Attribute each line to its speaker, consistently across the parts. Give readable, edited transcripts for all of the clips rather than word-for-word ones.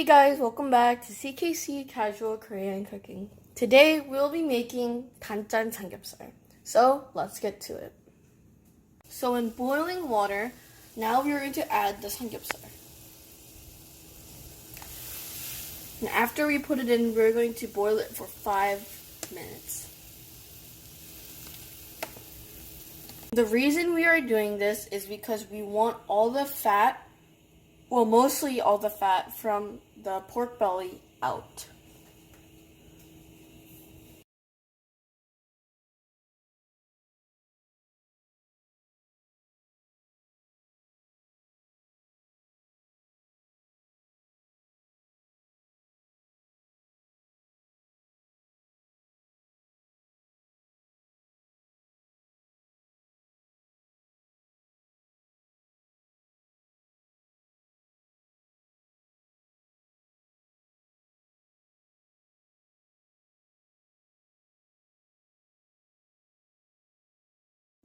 Speaker 1: Hey guys, welcome back to CKC Casual Korean Cooking. Today we'll be making 간장삼겹살. So let's get to it. So in boiling water, now we're going to add the samgyeopsal. And after we put it in, we're going to boil it for 5 minutes. The reason we are doing this is because we want all the fat, well, mostly all the fat from the pork belly out.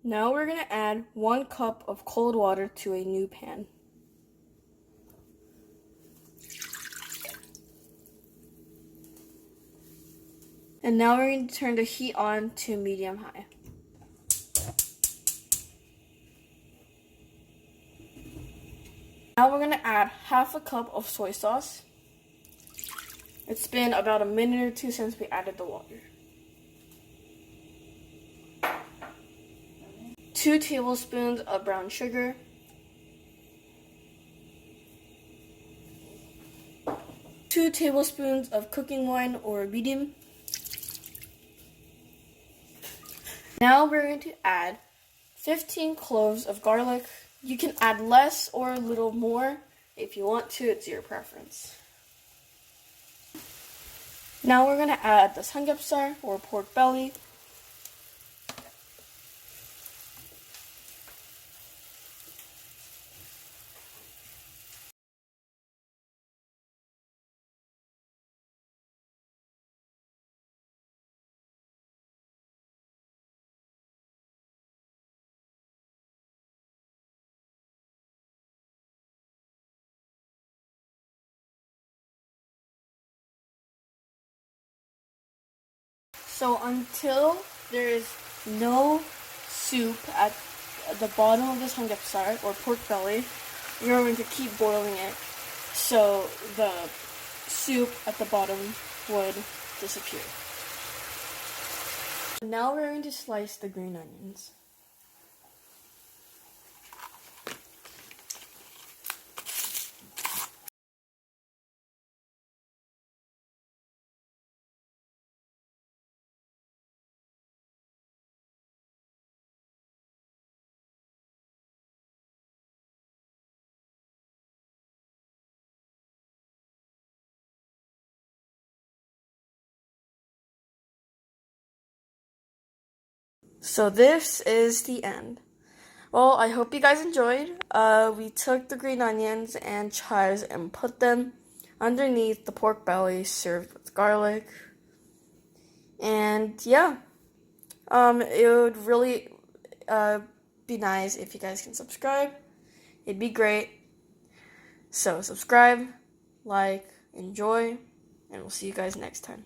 Speaker 1: Now we're going to add 1 cup of cold water to a new pan. And now we're going to turn the heat on to medium-high. Now we're going to add half a cup of soy sauce. It's been about a minute or 2 since we added the water. 2 tablespoons of brown sugar. 2 tablespoons of cooking wine or mirin. Now we're going to add 15 cloves of garlic. You can add less or a little more if you want to, it's your preference. Now we're going to add the samgyeopsal or pork belly. So until there is no soup at the bottom of the samgyeopsal or pork belly, you're going to keep boiling it so the soup at the bottom would disappear. Now we're going to slice the green onions. So this is the end. Well, I hope you guys enjoyed. We took the green onions and chives and put them underneath the pork belly served with garlic. And yeah, it would really be nice if you guys can subscribe. It'd be great. So subscribe, like, enjoy, and we'll see you guys next time.